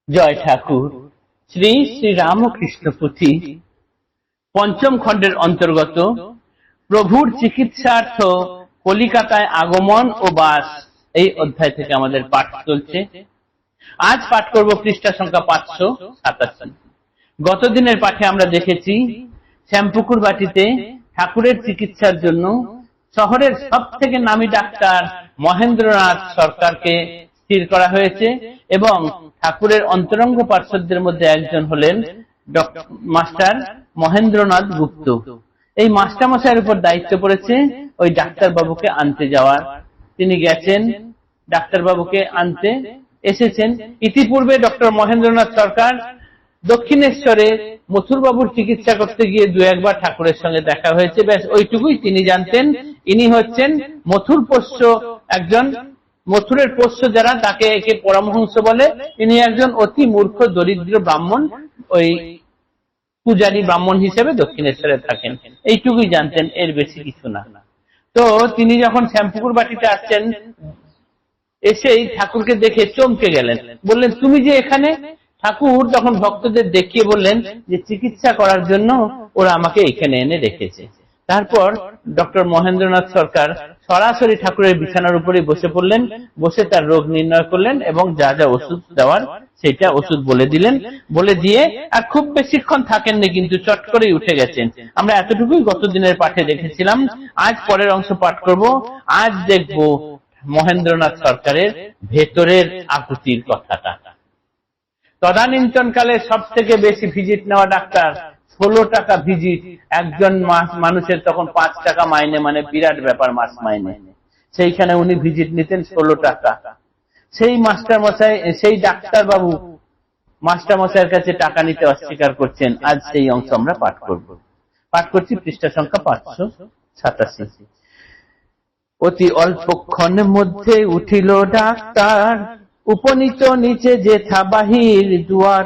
জয় ঠাকুর। শ্রী শ্রী রামকৃষ্ণ পুঁথি পঞ্চম খণ্ডের অন্তর্গত প্রভুর চিকিৎসার্থ কলিকাতায় আগমন ও বাস, এই অধ্যায় থেকে আমাদের পাঠ চলছে। আজ পাঠ করব পৃষ্ঠা সংখ্যা 587। গতদিনের পাঠে আমরা দেখেছি শ্যামপুকুর বাটিতে ঠাকুরের চিকিৎসার জন্য শহরের সব থেকে নামী ডাক্তার মহেন্দ্রনাথ সরকারকে স্থির করা হয়েছে এবং ঠাকুরের অন্তরঙ্গ পার্শ্বদের মধ্যে একজন হলেন মাস্টার মহেন্দ্রনাথ গুপ্ত। এই মাস্টারমশাইয়ের উপর দায়িত্ব পড়েছে ওই ডাক্তার বাবুকে আনতে যাওয়ার। তিনি গেছেন, ডাক্তার বাবুকে আনতে এসেছেন। ইতিপূর্বে ডক্টর মহেন্দ্রনাথ সরকার দক্ষিণেশ্বরে মথুর বাবুর চিকিৎসা করতে গিয়ে দু একবার ঠাকুরের সঙ্গে দেখা হয়েছে, ব্যাস ওইটুকুই তিনি জানতেন। ইনি হচ্ছেন মথুর পোষ্য, একজন মথুরের পোষ্য যারা, তাকে একে পরমহংস বলে। ইনি একজন অতি মূর্খ দরিদ্র ব্রাহ্মণ, ওই পূজারী ব্রাহ্মণ হিসেবে দক্ষিণেশ্বরে থাকেন, এইটুকুই জানতেন, এর বেশি কিছু না। তো তিনি যখন শ্যামপুকুর বাটিতে আসছেন, এসেই ঠাকুরকে দেখে চমকে গেলেন, বললেন তুমি যে এখানে? ঠাকুর তখন ভক্তদের দেখিয়ে বললেন যে চিকিৎসা করার জন্য ওরা আমাকে এখানে এনে রেখেছে। তারপর ডক্টর মহেন্দ্রনাথ সরকার সরাসরি ঠাকুরের বিছানার উপরে বসে পড়লেন, বসে তার রোগ নির্ণয় করলেন এবং যা যা ওষুধ দেওয়ার সেটা ওষুধ বলে দিলেন। বলে দিয়ে আর খুব বেশিক্ষণ থাকেননি, কিন্তু চট করেই উঠে গেছেন। আমরা এতটুকুই গত দিনের পাঠে দেখেছিলাম। আজ পরের অংশ পাঠ করব। আজ দেখব মহেন্দ্রনাথ সরকারের ভেতরের আকুতির কথাটা। তদানীন্তনকালে সব থেকে বেশি ভিজিট নেওয়া ডাক্তার, 16 টাকা ভিজিট। একজন মানুষের তখন 5 টাকা মাইনে, মানে বিরাট ব্যাপার মাস মাইনে। সেইখানে উনি ভিজিট নিতেন 16 টাকা। সেই মাস্টার মশাই, সেই ডাক্তার বাবু মাস্টার মশাইয়ের কাছে টাকা নিতে অস্বীকার করছেন। আজ সেই অংশ আমরা পাঠ করব। পাঠ করছি পৃষ্ঠা সংখ্যা 587। অতি অল্পক্ষণের মধ্যে উঠিল ডাক্তার, উপনীত নিচে যেথা বাহির দুয়ার।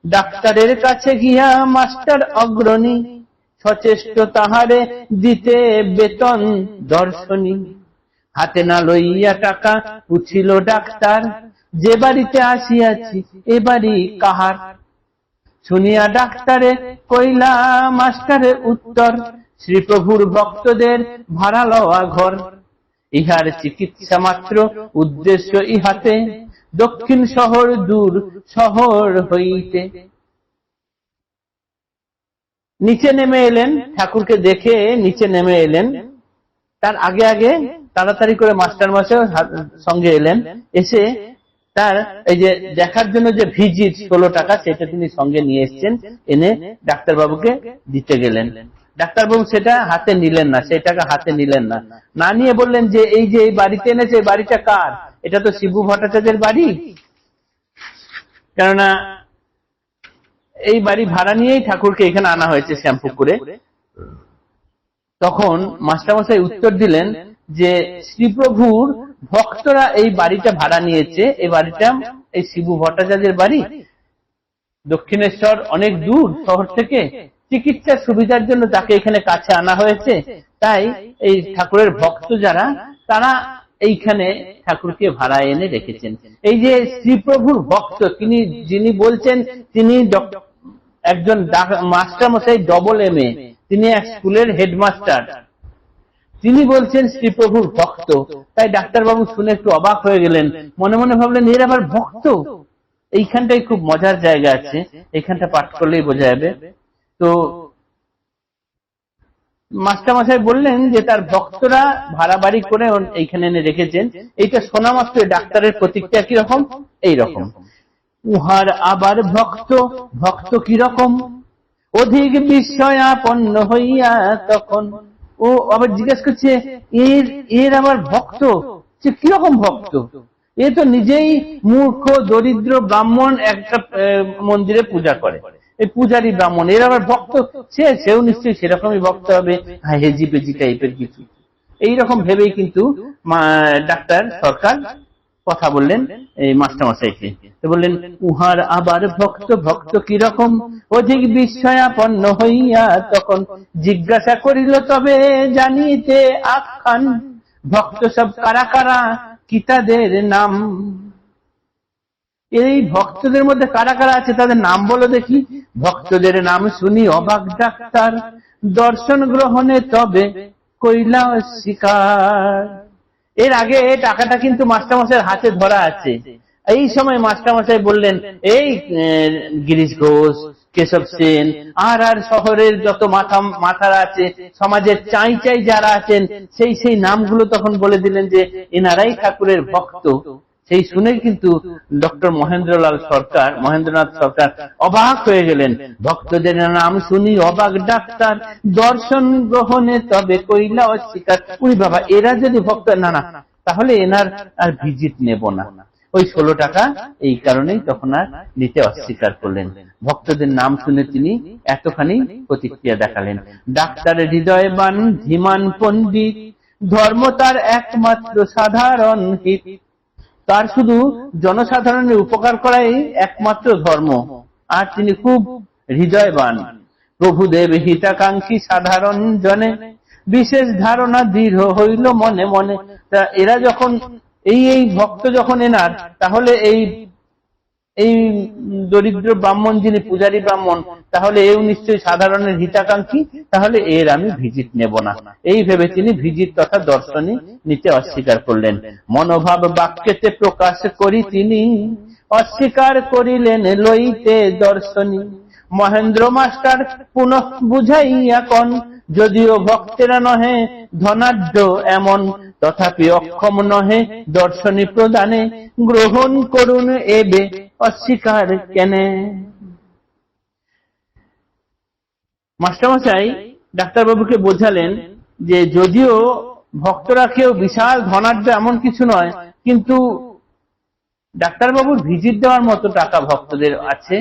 ডাক্তারের কাছে গিয়া মাস্টার অগ্রণী, সচেষ্ট তাহারে দিতে বেতন দর্শনী। হাতে না লইয়া টাকা পুছিল ডাক্তার, যে বাড়িতে আসিয়াছি এ বাড়ি কাহার? শুনিয়া ডাক্তারে কইলা মাস্টারের উত্তর, শ্রীপ্রভুর ভক্তদের ভাড়া লওয়া ঘর। ইহার চিকিৎসা মাত্র উদ্দেশ্য ইহাতে, দক্ষিণ শহর দূর শহর হইতে। নিচে নেমে এলেন, ঠাকুরকে দেখে নিচে নেমে এলেন। তার আগে আগে তাড়াতাড়ি করে মাস্টার মশাই সঙ্গে এলেন। এসে তার এই যে দেখার জন্য যে ভিজিট 16 টাকা, সেটা তিনি সঙ্গে নিয়ে এসছেন, এনে ডাক্তারবাবুকে দিতে গেলেন। ডাক্তারবাবু সেটা হাতে নিলেন না, সেই টাকা হাতে নিলেন না। না নিয়ে বললেন যে এই যে এই বাড়িতে এনেছে, এই বাড়িটা কার? এটা তো শিবু ভট্টাচার্যের বাড়ি, কেননা এই বাড়ি ভাড়া নিয়েই ঠাকুরকে এখানে আনা হয়েছে শ্যামপুকুরে। তখন মাস্টারমশাই উত্তর দিলেন যে শ্রীপ্রভুর ভক্তরা এই বাড়িটা ভাড়া নিয়েছে, এই বাড়িটা এই শিবু ভট্টাচার্যের বাড়ি। দক্ষিণেশ্বর অনেক দূর শহর থেকে, চিকিৎসার সুবিধার জন্য তাকে এখানে কাছে আনা হয়েছে। তাই এই ঠাকুরের ভক্ত যারা, তারা এইখানে ঠাকুরকে ভাড়া এনে রেখেছেন। এই যে শ্রীপ্রভুর ভক্ত, তিনি যিনি বলছেন, তিনি একজন মাস্টারমশাই ডবল MA, তিনি এক স্কুলের হেডমাস্টার। তিনি বলছেন শ্রীপ্রভুর ভক্ত। তাই ডাক্তারবাবু শুনে একটু অবাক হয়ে গেলেন, মনে মনে ভাবলেন এর আবার ভক্ত। এইখানটাই খুব মজার জায়গা আছে, এইখানটা পাঠ করলেই বোঝা যাবে। তো মাস্টারমশাই বললেন যে তার ভক্তরা ভাড়া বাড়ি করে এইখানে এনে রেখেছেন। এইটা শোনা মাত্র ডাক্তারের প্রতিক্রিয়া কিরকম? এইরকম, উহার আবার ভক্ত, ভক্ত কিরকম? অধিক বিস্ময়াপন্ন হইয়া তখন ও আবার জিজ্ঞেস করছে, এর আবার ভক্ত, সে কিরকম ভক্ত? এ তো নিজেই মূর্খ দরিদ্র ব্রাহ্মণ, একটা মন্দিরে পূজা করে, এই পূজারী ব্রাহ্মণ, এর আবার ভক্ত? সেও নিশ্চয়ই সেরকমই ভক্ত হবে, হেজি পেজি টাইপের কিছু। এইরকম ভেবেই কিন্তু ডাক্তার সরকার কথা বললেন এই মাস্টারমশাইকে। বললেন উহার আবার ভক্ত, ভক্ত কিরকম? অধিক বিস্ময়াপন্ন হইয়া তখন জিজ্ঞাসা করিল তবে জানিতে আখ্যান, ভক্ত সব কারা কারা কি তাদের নাম? এই ভক্তদের মধ্যে কারা কারা আছে তাদের নাম বলো দেখি। ভক্তদের নাম শুনি অবাক ডাক্তার, দর্শন গ্রহণে তবে কইলা অস্বীকার। এর আগে টাকাটা কিন্তু মাস্টারমশাইয়ের হাতে ধরা আছে। এই সময় মাস্টারমশাই বললেন, এই গিরিশ ঘোষ, কেশব সেন আর শহরের যত মাথারা আছে, সমাজের চাই চাই যারা আছেন, সেই নামগুলো তখন বলে দিলেন যে এনারাই ঠাকুরের ভক্ত। সেই শুনে কিন্তু ডক্টর মহেন্দ্রনাথ সরকার অবাক হয়ে গেলেন। ভক্তদের নাম শুনি অবাক ডাক্তার, দর্শন গ্রহণে তবে কইলা অস্বীকার। উনি বাবা, এরা যদি ভক্ত না তাহলে এনার আর ভিজিট নেব না। ওই 16 টাকা এই কারণেই তখন আর নিতে অস্বীকার করলেন। ভক্তদের নাম শুনে তিনি এতখানি প্রতিক্রিয়া দেখালেন। ডাক্তারের হৃদয়বান ধীমান পণ্ডিত, ধর্ম তার একমাত্র সাধারণ হিত। তার শুধু জনসাধারণের উপকার করাই একমাত্র ধর্ম, আর তিনি খুব হৃদয়বান। প্রভুদেব হিতাকাঙ্ক্ষী সাধারণ জনে, বিশেষ ধারণা দৃঢ় হইল মনে মনে। তা এরা যখন এই ভক্ত যখন এনার, তাহলে এই দরিদ্র ব্রাহ্মণ যিনি পূজারী ব্রাহ্মণ, তাহলে এও নিশ্চয়ই সাধারণের হিতাকাঙ্ক্ষী, তাহলে এর আমি ভিজিট নেব না। এই ভেবে তিনি ভিজিট তথা দর্শনী নিতে অস্বীকার করলেন। মনোভাব বাক্যেতে প্রকাশ করি তিনি, অস্বীকার করিলেন লইতে দর্শনী। মহেন্দ্র মাস্টার পুনঃ বুঝাইয়া কন, যদিও ভক্তেরা নহে ধনাঢ্য এমন, তথাপি অক্ষম নহে দর্শনী প্রদানে, গ্রহণ করুন এবে অস্বীকার কেনে। মাস্টারমশাই ডাক্তারবাবুকে বোঝালেন যে যদিও ভক্তরা কেউ বিশাল ধনাঢ্য এমন কিছু নয়, কিন্তু ডাক্তারবাবুর ভিজিট দেওয়ার মতো টাকা ভক্তদের আছে,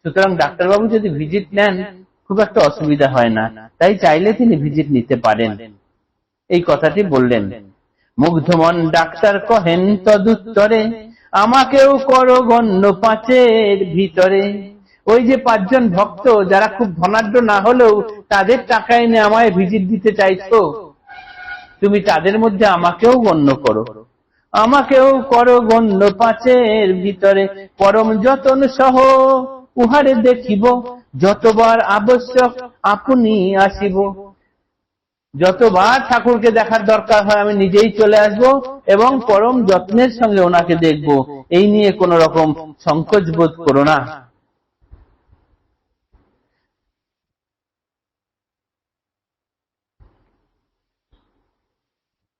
সুতরাং ডাক্তারবাবু যদি ভিজিট নেন খুব একটা অসুবিধা হয় না, তাই চাইলে তিনি ভিজিট নিতে পারেন। এই কথাটি বললেন। মুগ্ধমন ডাক্তার কহেন তদুত্তরে, আমাকেও করো গণ্য 5 ভিতরে। ওই যে 5 জন ভক্ত যারা খুব ধনাঢ্য না হলেও তাদের টাকা এনে আমায় ভিজিট দিতে চাইছো, তুমি তাদের মধ্যে আমাকেও গণ্য করো। আমাকেও করো গণ্য 5 ভিতরে, পরম যতন সহ উহারে দেখিব, যতবার আবশ্যক আপনি আসিব। যতবার ঠাকুরকে দেখার দরকার হয় আমি নিজেই চলে আসব এবং পরম যত্নের সঙ্গে ওনাকে দেখব। এই নিয়ে কোন রকম সংকোচ বোধ করো না।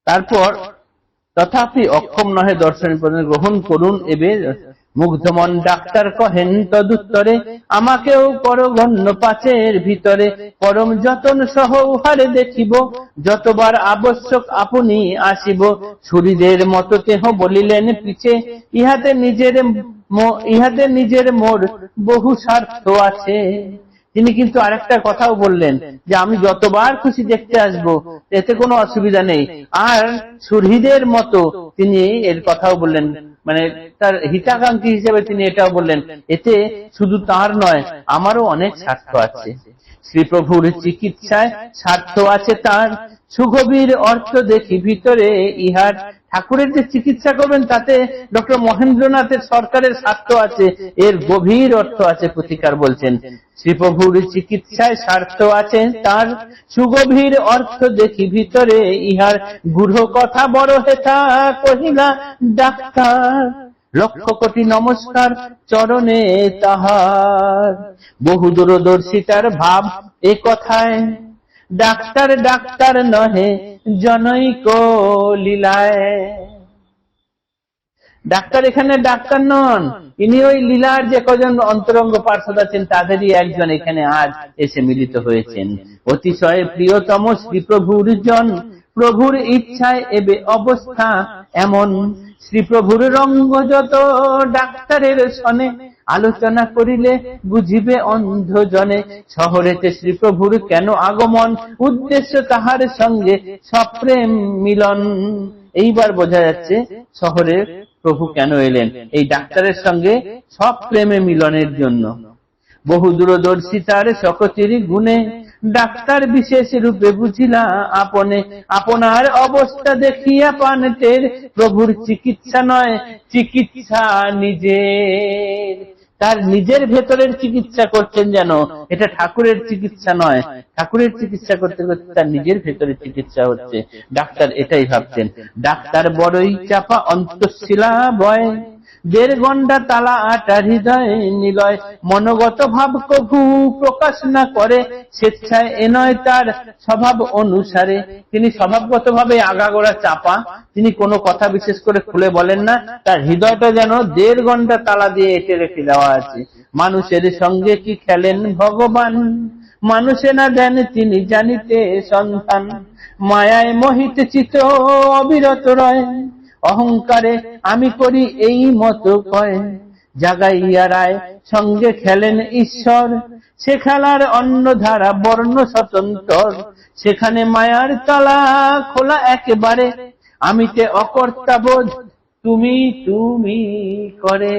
তারপর তথাপি অক্ষম নহে দর্শনী প্রদান, গ্রহণ করুন এবে। মুগ্ধমন ডাক্তার কহেন তদুত্তরে, আমাকেও করো গণ্য 5 ভিতরে, পরম যতন সহ উহারে দেখিব, যতবার আবশ্যক আপনি আসিব। ছুরিদের মতো কেহ বলিলেন পিছে, ইহাতে নিজের মোর বহু স্বার্থ আছে। তিনি কিন্তু আরেকটা কথাও বললেন যে আমি যতবার খুশি দেখতে আসবো, এতে কোনো অসুবিধা নেই। আর সুহৃদের মতো তিনি এর কথাও বললেন, মানে তার হিতাকাঙ্ক্ষী হিসেবে তিনি এটাও বললেন, এতে শুধু তার নয় আমারও অনেক স্বার্থ আছে। শ্রীপ্রভুর চিকিৎসায় স্বার্থ আছে তার, সুগভীর অর্থ দেখি ভিতরে ইহার। ঠাকুরের যে চিকিৎসা করবেন তাতে ডক্টর মহেন্দ্রনাথের সরকারের স্বার্থ আছে, এর গভীর অর্থ আছে। প্রতিকার বলছেন, শ্রীপ্রভুর চিকিৎসায় স্বার্থ আছে তার, সুগভীর অর্থ দেখি ভিতরে ইহার। গূঢ় কথা বড় হেথা কহিলা ডাক্তার, লক্ষ কোটি নমস্কার চরণে তাহার। বহু দূরদর্শিতার ভাব এ কথায়, ডাক্তার ডাক্তার নহে জনৈক লীলায়। ডাক্তার এখানে ডাক্তার নন, ইনি ওই লীলার যে কজন অন্তরঙ্গ পার্ষদ আছেন তাদেরই একজন এখানে আজ এসে মিলিত হয়েছেন। অতিশয় প্রিয়তম শ্রীপ্রভুর জন, প্রভুর ইচ্ছায় এবে অবস্থা এমন। শ্রীপ্রভুর রঙ্গ যত ডাক্তারের সনে, আলোচনা করিলে বুঝিবে অন্ধজনে। শহরেতে শ্রীপ্রভুর কেন আগমন, উদ্দেশ্য তাহার সঙ্গে সপ্রেম মিলন। এইবার বোঝা যাচ্ছে শহরে প্রভু কেন এলেন, এই ডাক্তারের সঙ্গে সব প্রেমে মিলনের জন্য। বহু দূরদর্শিতার শকতির গুণে, ডাক্তার বিশেষ রূপে বুঝিলা আপনে, আপনার অবস্থা দেখিয়া পানেতের, প্রভুর চিকিৎসা নয় চিকিৎসা নিজের। তার নিজের ভেতরের চিকিৎসা করছেন যেন, এটা ঠাকুরের চিকিৎসা নয়। ঠাকুরের চিকিৎসা করতে করতে তার নিজের ভেতরের চিকিৎসা হচ্ছে। ডাক্তার এটাই ভাবছেন। ডাক্তার বড়ই চাপা অন্তঃশিলা বয়, 1.5 ঘণ্টা তালা আটা হৃদয় নিলয়, মনোগত ভাব কভু প্রকাশ না করে, স্বেচ্ছায় এ নয় তার স্বভাব অনুসারে। তিনি স্বভাবগত ভাবে আগাগোড়া চাপা, তিনি কোনো কথা বিশেষ করে খুলে বলেন না। তার হৃদয়টা যেন 1.5 ঘণ্টা তালা দিয়ে এঁটে রেখে দেওয়া আছে। মানুষের সঙ্গে কি খেলেন ভগবান, মানুষে না দেন তিনি জানিতে সন্তান, মায়ায় মোহিত চিত অবিরত রয়, অহংকারে আমি করি এই মতো কয়, জাগাইয়া রায় সঙ্গে খেলেন ঈশ্বর, সে খেলার অন্য ধারা বর্ণ স্বতন্ত্র, সেখানে মায়ার তালা খোলা একেবারে, আমিতে অকর্তাবোধ তুমি তুমি করে।